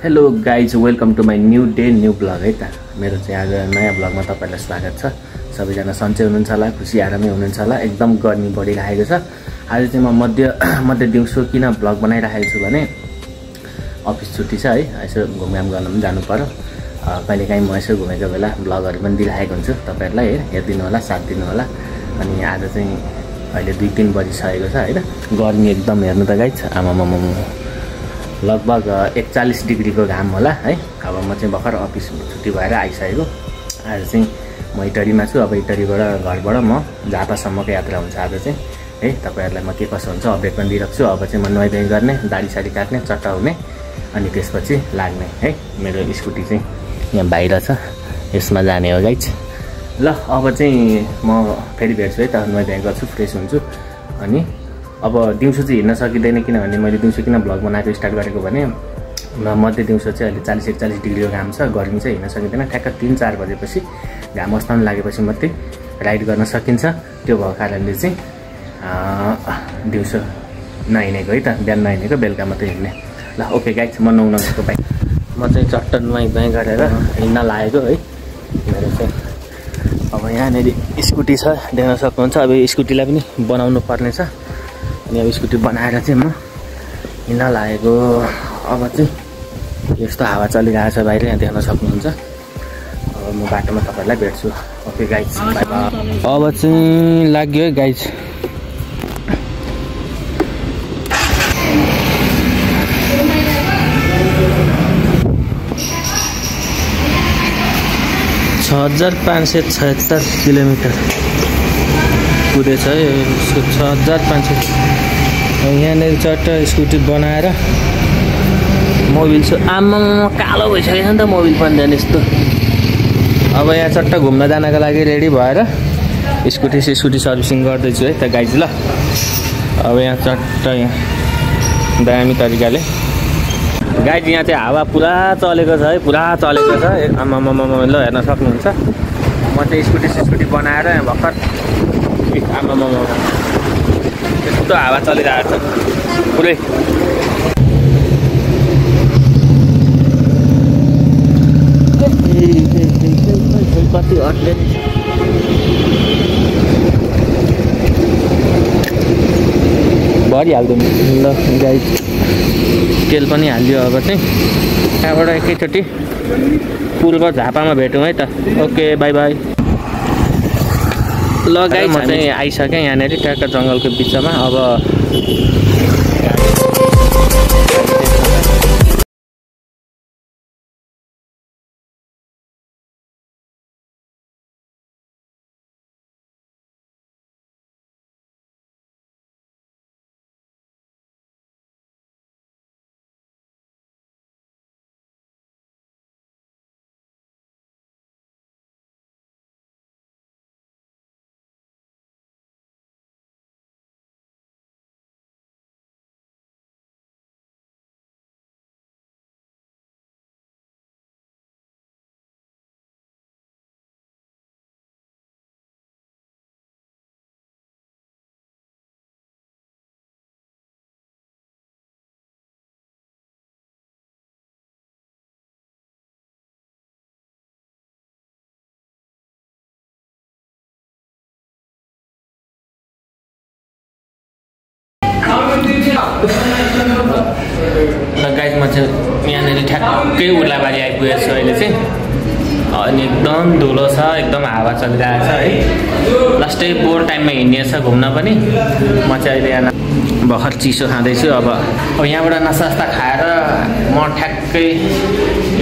Hello guys, welcome to my new day new vlog है त। मेरो चाहिँ आज नयाँ ब्लगमा तपाईहरुलाई स्वागत छ। सबैजना सन्चै हुनुहुन्छ होला, खुसी आरामै हुनुहुन्छ होला। एकदम गर्मी बढिरहेको छ। आज चाहिँ म मध्य दिउँसो किन ब्लग बनाइरहेको छु भने अफिस छुट्टी छ है, यसो घुमघाम गर्न पनि जानु पर्यो। कहिलेकाहीँ म यसो घुमेको बेला ब्लगहरू पनि दिइरहेको हुन्छु तपाईहरुलाई, हेरिदिनु होला, साथ दिनु होला। अनि आज चाहिँ अहिले 2-3 बजिसकेको छ हैन। गर्मी एकदम हेर्नु त गाइज, आमामामा लगभग 41 डिग्रीको घाम होला है। अब म चाहिँ भर्खर अफिस छुट्टी भएर आइसकेको। आज चाहिँ म इटरीमा छु। अब इटरीबाट घरबाट म झापासम्मको यात्रा हुन्छ आज चाहिँ है। तपाईहरुलाई म के कसो हुन्छ अपडेट पनि दिइराख्छु। अब चाहिँ म नुहाइधुवाइ गर्ने, दाढी साडी काट्ने, चट्टा हुने, अनि त्यसपछि लाग्ने है। मेरो स्कुटी चाहिँ यहाँ बाहिर छ, यसमा जाने हो गाइज। ल अब चाहिँ म फेरि भेट्छु है त, नुहाइधुवाइ गर्छु, फ्रेस हुन्छु। अनि अब दिउँसो चाहिँ हिँड्न सकिँदैन, किनभने मैले दिउँसो किन ब्लग बनाएको स्टार्ट गरेको भने मध्य दिउँसो चाहिँ अहिले 40-41 डिग्रीको घाम छ, गर्मी चाहिँ हिँड्न सकिँदैन। ठ्याक्क 3-4 बजेपछि घाम अस्ताउन लागेपछि मात्रै राइड गर्न सकिन्छ। त्यो भएको कारणले चाहिँ दिउँसो नहिँडेको है त, बिहान नहिँडेको, बेलुका मात्रै हिँड्ने। ल ओके गाइज, म नुहाउन गएको बाइक। म चाहिँ चट्ट नुहाइ गरेर हिँड्न लागेको है। मेरो चाहिँ अब यहाँनिर स्कुटी छ, देख्न सक्नुहुन्छ। अब स्कुटीलाई पनि बनाउनु पर्ने छ। अनि अब स्कुटी बनाएर चाहिँ म हिँड्न लागेको। अब चाहिँ यस्तो हावा चलिरहेको छ बाहिर, यहाँ देख्न सक्नुहुन्छ। अब म बाटोमा तपाईहरुलाई भेट्छु। Okay guys, bye bye. अब चाहिँ लाग्यो है गाइज। छ 6576 किलोमिटर कुदेछ है। 6500। यहाँनिर चट्ट स्कुटी बनाएर मोबिल छ। आम्मा कालो भइसकेको छ नि त मोबिल पनि झन् यस्तो। अब यहाँ चट्ट घुम्न जानको लागि रेडी भएर स्कुटी सर्भिसिङ गर्दैछु है त गाइज। ल अब यहाँ चट्ट यहाँ दामी तरिकाले गाइज, यहाँ चाहिँ हावा पुरा चलेको छ है, पुरा चलेको छ। आमामामा ल हेर्न सक्नुहुन्छ। म चाहिँ स्कुटी बनाएर यहाँ भर्खर आमामामा यस्तो हावा चलिरहेको छ पुरै। कति अट्ले भरिहाल्दो। ल गाइज, तेल पनि हालिदियो। अब चाहिँ त्यहाँबाट एकैचोटि पुलको झापामा भेटौँ है त। Okay by by. ल गाइज, म चाहिँ आइसकेँ यहाँनिर ट्याक्क जङ्गलको बिचमा। अब गाइज, म चाहिँ यहाँनिर ठ्याक्कै उर्लाबारी आइपुगेको छु अहिले चाहिँ। अनि एकदम धुलो छ, एकदम हावा चलिरहेको छ है। लास्टै बोर टाइममा हिँड्ने छ घुम्न पनि। म चाहिँ अहिले यहाँ भर्खर चिसो खाँदैछु। अब यहाँबाट नास्ता खाएर म ठ्याक्कै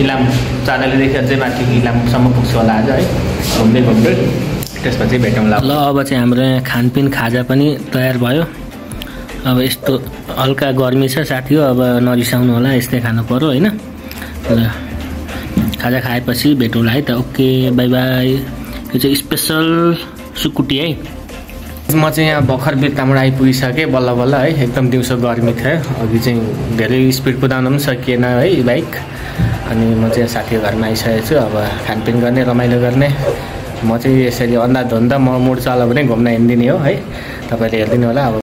इलाम 4 आइलेदेखि अझै माथि इलामसम्म पुग्छु होला आज है, घुम्दै घुम्दै। त्यसपछि भेटौँला। ल अब चाहिँ हाम्रो यहाँ खानपिन खाजा पनि तयार भयो। अब यस्तो हल्का गर्मी छ साथी हो, अब नरिसाउनु होला, यस्तै खानु पर्यो होइन। ल खाजा खाएपछि भेटौँला है त। Okay by by. यो चाहिँ स्पेसल सुकुटी है। म चाहिँ यहाँ भर्खर बिर्ताबाट आइपुगिसकेँ बल्ल बल्ल है। एकदम दिउँसो गर्मी थियो, अघि चाहिँ धेरै स्पिड कुदाउन पनि सकिएन है बाइक। अनि म चाहिँ साथीको घरमा आइसकेको छु। अब खानपिन गर्ने, रमाइलो गर्ने। म चाहिँ यसरी अन्धाधुन्ध म मुड चल्यो भने घुम्न हिँडिदिने हो है। तपाईँले हेरिदिनु होला। अब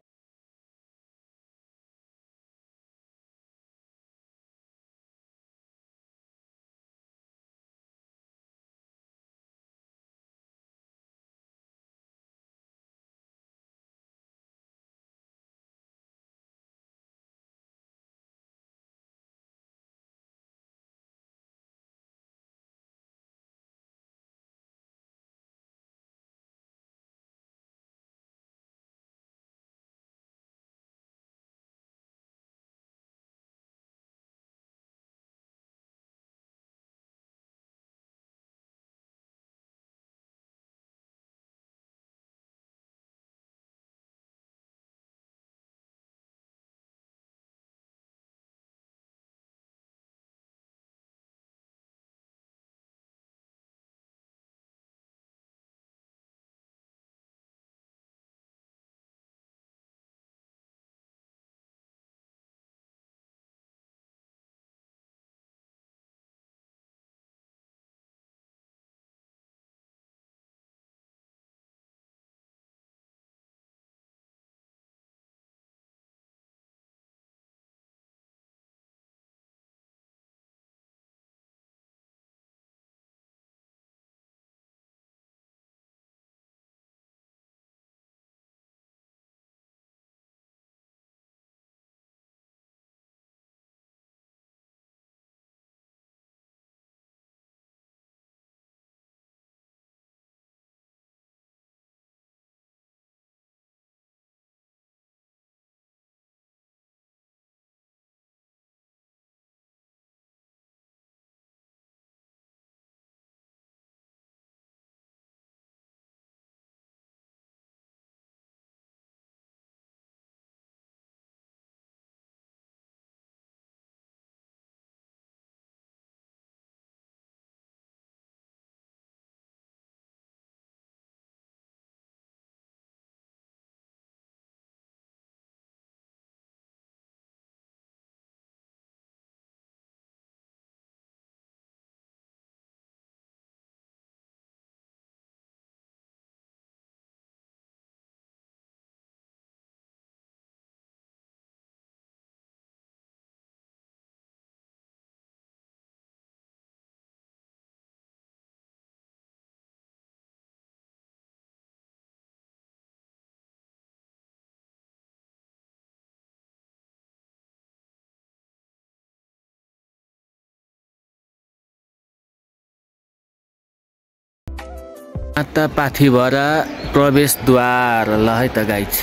माता पाथिभरा प्रवेशद्वार ल है त गाइज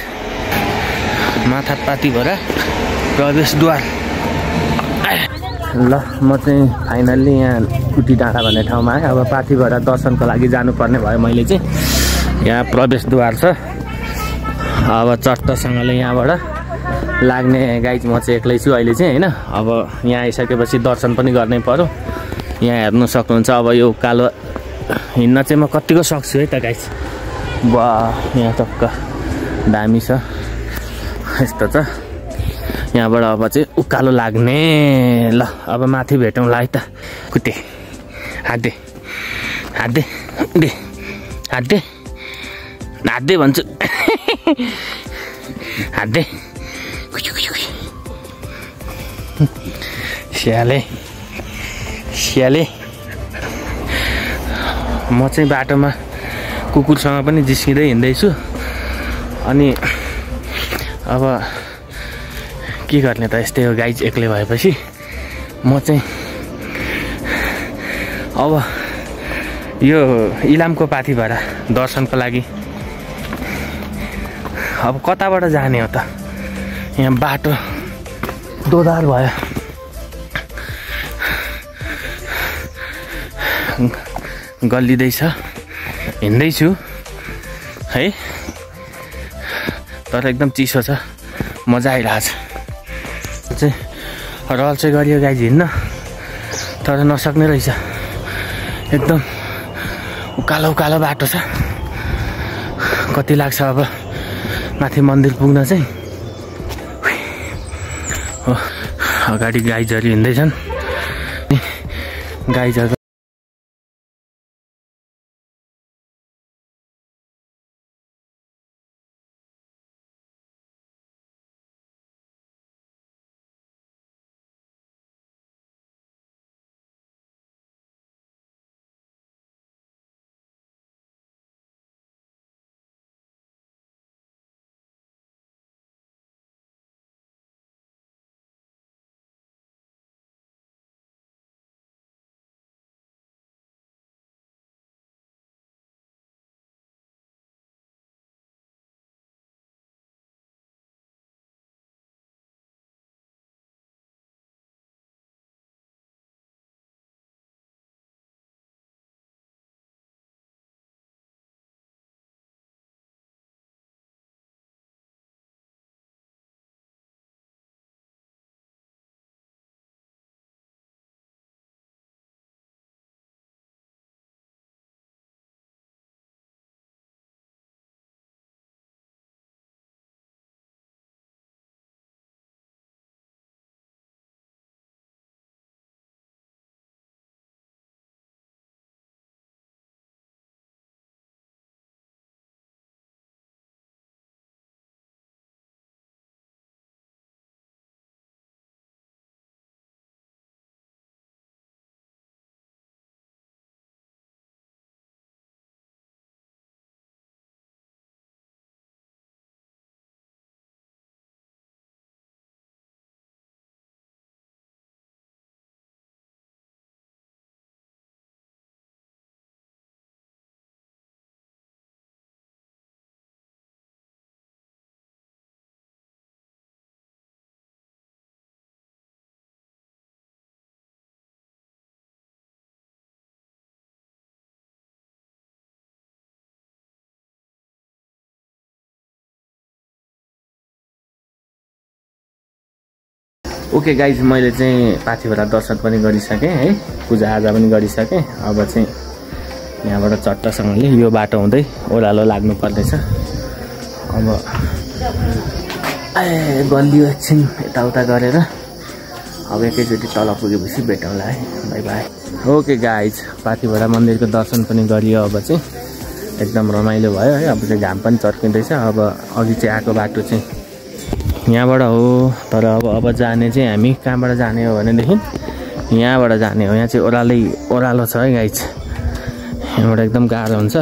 माथा पाथिभरा प्रवेशद्वार ल म चाहिँ फाइनल्ली यहाँ कुटी डाँडा भन्ने ठाउँमा आएँ अब पाथिभरा दर्शनको लागि जानुपर्ने भयो मैले चाहिँ यहाँ प्रवेशद्वार छ अब चट्टसँगले यहाँबाट लाग्ने गाइज म चाहिँ एक्लै छु अहिले चाहिँ होइन अब यहाँ आइसकेपछि दर्शन पनि गर्नै पर्यो यहाँ हेर्नु सक्नुहुन्छ अब यो कालो हिँड्न चाहिँ म कतिको सक्छु है त गाइज वाह यहाँ टक्क दामी छ यस्तो छ यहाँबाट अब चाहिँ उकालो लाग्ने ल अब माथि भेटौँला है त कुटे हात दे भन्छु हात दे स्याले म चाहिँ बाटोमा कुकुरसँग पनि जिस्किँदै हिँड्दैछु अनि अब के गर्ने त यस्तै हो गाइज एक्लै भएपछि म चाहिँ अब यो इलामको पाथिभरा दर्शनको लागि अब कताबाट जाने हो त यहाँ बाटो दोधार भयो गल्लिँदैछ हिँड्दैछु है तर एकदम चिसो छ मजा आइरहेछ चाहिँ रहल चाहिँ गरियो गाइज हिँड्न तर नसक्ने रहेछ एकदम उकालो उकालो बाटो छ कति लाग्छ अब माथि मन्दिर पुग्न चाहिँ हो अगाडि गाइजहरू हिँड्दैछन् गाइजहरू ओके गाइज मैले चाहिँ पाथिभरा दर्शन पनि गरिसकेँ है पूजाआजा पनि गरिसकेँ अब चाहिँ यहाँबाट चट्टसँगले यो बाटो हुँदै ओह्रालो लाग्नु पर्नेछ अब बलियो एकछिन यताउता गरेर अब एकैचोटि तल पुगेपछि भेटौँला है by by okay guys Pathibhara मन्दिरको दर्शन पनि गरियो अब चाहिँ एकदम रमाइलो भयो है अब चाहिँ घाम पनि चर्किँदैछ अब अघि चाहिँ आएको बाटो चाहिँ यहाँबाट हो तर अब जाने चाहिँ हामी कहाँबाट जाने हो भनेदेखि यहाँबाट जाने हो यहाँ चाहिँ ओह्रालो छ है गाइज यहाँबाट एकदम गाह्रो हुन्छ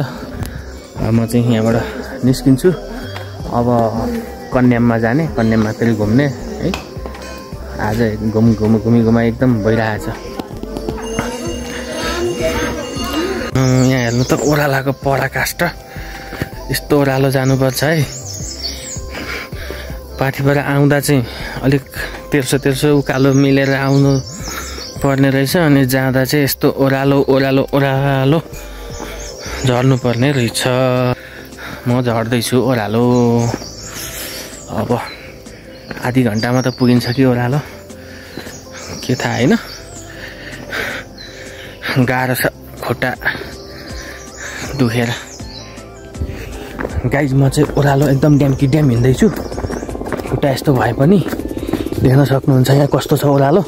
म चाहिँ यहाँबाट निस्किन्छु अब कन्याममा जाने कन्याममा फेरि घुम्ने है आज घुमी एकदम भइरहेछ यहाँ हेर्नु त ओह्रालाको पराकाष्ठ यस्तो ओह्रालो जानुपर्छ है। पाठीबाट आउँदा चाहिँ अलिक तेर्सो उकालो मिलेर आउनु पर्ने रहेछ अनि जाँदा चाहिँ यस्तो ओह्रालो ओह्रालो ओह्रालो झर्नु पर्ने रहेछ। म झर्दैछु ओह्रालो। अब आधी घन्टामा त पुगिन्छ कि ओह्रालो के थाहा होइन। गाह्रो छ खुट्टा दुखेर। गाइज म चाहिँ ओह्रालो एकदम ड्याम कि ड्याम हिँड्दैछु। खुट्टा यस्तो भए पनि देख्न सक्नुहुन्छ यहाँ कस्तो छ ओह्रालो।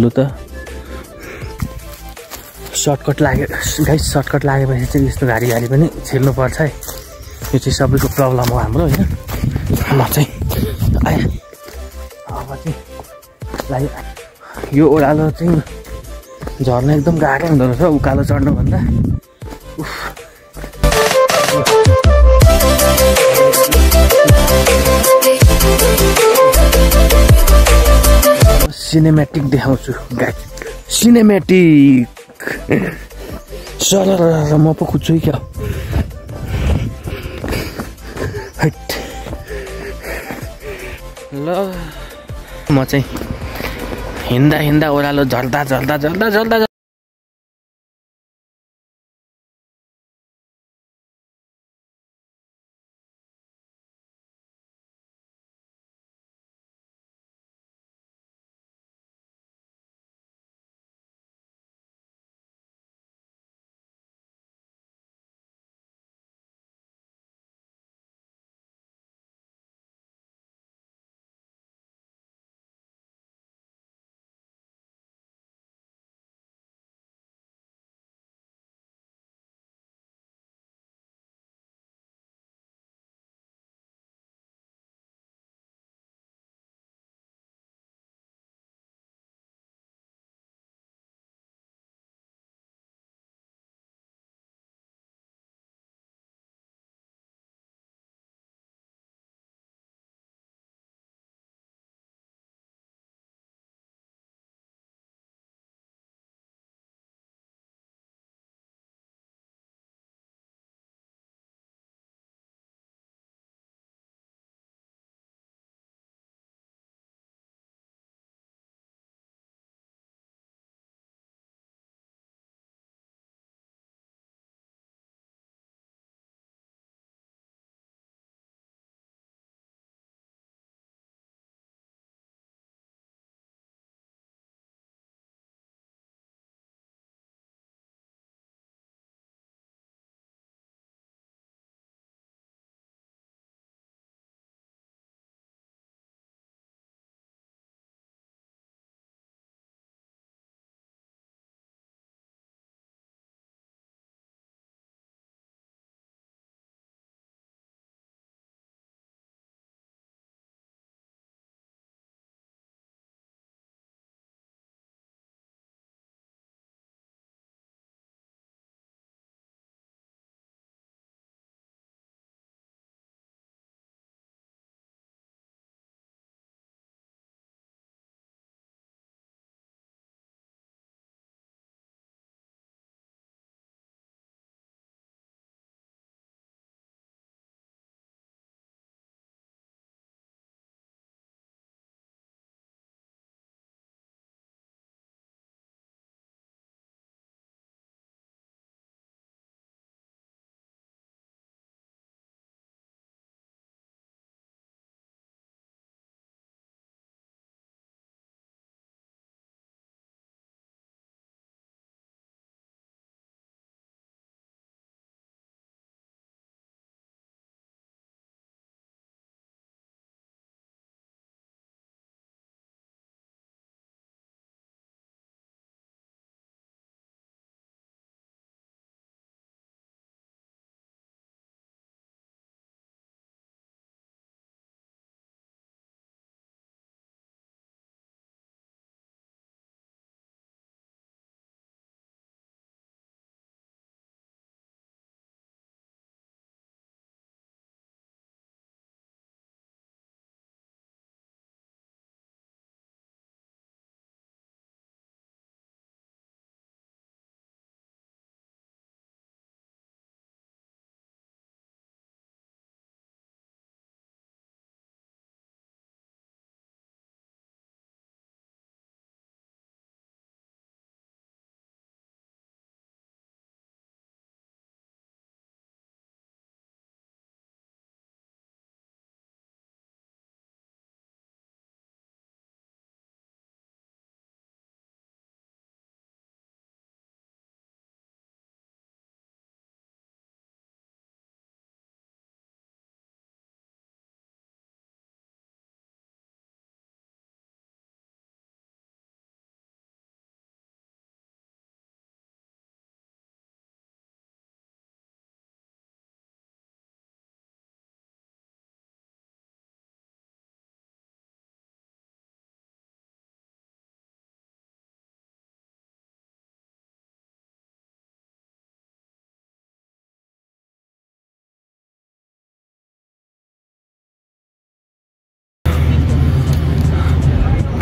लु त सर्टकट लाग्यो गाइज। सर्टकट लागेपछि चाहिँ यस्तो घारी पनि छिर्नुपर्छ है। यो चाहिँ सबैको प्रब्लम हो हाम्रो होइन। म चाहिँ आएँ अब चाहिँ यो ओह्रालो चाहिँ झर्न एकदम गाह्रो हुँदो रहेछ उकालो चढ्नुभन्दा। सिनेमेटिक देखाउँछु गाइस। सिनेमेटिक सर म पो कुद्छु क्या। ल म चाहिँ हिँड्दा ओह्रालो झर्दा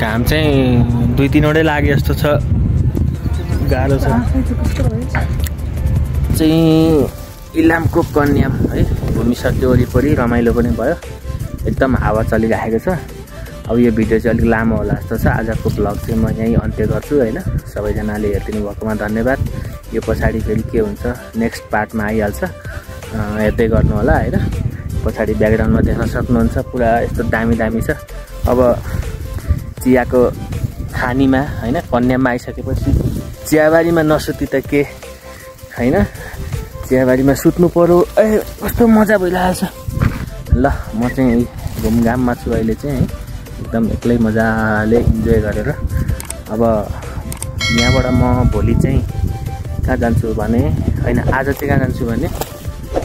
घाम चाहिँ 2-3 वटै लागे जस्तो छ, गाह्रो छ। चाहिँ इलामको कन्याम है, घुमिसक्यो वरिपरि, रमाइलो पनि भयो, एकदम हावा चलिरहेको छ। अब यो भिडियो चाहिँ अलिक लामो होला जस्तो छ। आजको ब्लग चाहिँ म यहीँ अन्त्य गर्छु होइन। सबैजनाले हेरिदिनु भएकोमा धन्यवाद। यो पछाडि फेरि के हुन्छ नेक्स्ट पार्टमा आइहाल्छ, हेर्दै गर्नु होला होइन। पछाडि ब्याकग्राउन्डमा देख्न सक्नुहुन्छ पुरा यस्तो दामी दामी छ। अब चियाको खानीमा होइन, कन्याममा आइसकेपछि चियाबारीमा नसुती त के होइन, चियाबारीमा सुत्नु पर्यो। कस्तो मजा भइरहेको छ। ल म चाहिँ घुमघाममा छु अहिले चाहिँ है, एकदम एक्लै मजाले इन्जोय गरेर। अब यहाँबाट म भोलि चाहिँ कहाँ जान्छु भने होइन, आज चाहिँ कहाँ जान्छु भने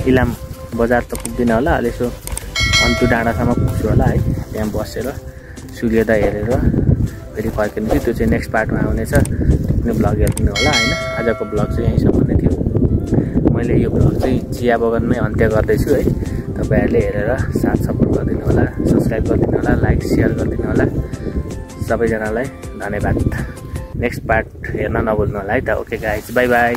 इलाम बजार त पुग्दिनँ होला, अलि यसो अन्तु डाँडासम्म पुग्छु होला है। त्यहाँ बसेर सूर्योदय हेरेर फेरि फर्किनु थियो। त्यो चाहिँ नेक्स्ट पार्टमा आउनेछ, त्यो ब्लग हेरिदिनु होला होइन। आजको ब्लग चाहिँ यहीँसम्म नै थियो। मैले यो ब्लग चाहिँ चिया बगानमै अन्त्य गर्दैछु है। तपाईँहरूले हेरेर साथ सपोर्ट गरिदिनु होला, सब्सक्राइब गरिदिनु होला, लाइक सेयर गरिदिनु होला। सबैजनालाई धन्यवाद। नेक्स्ट पार्ट हेर्न नभुल्नु होला है त। Okay guys, by by.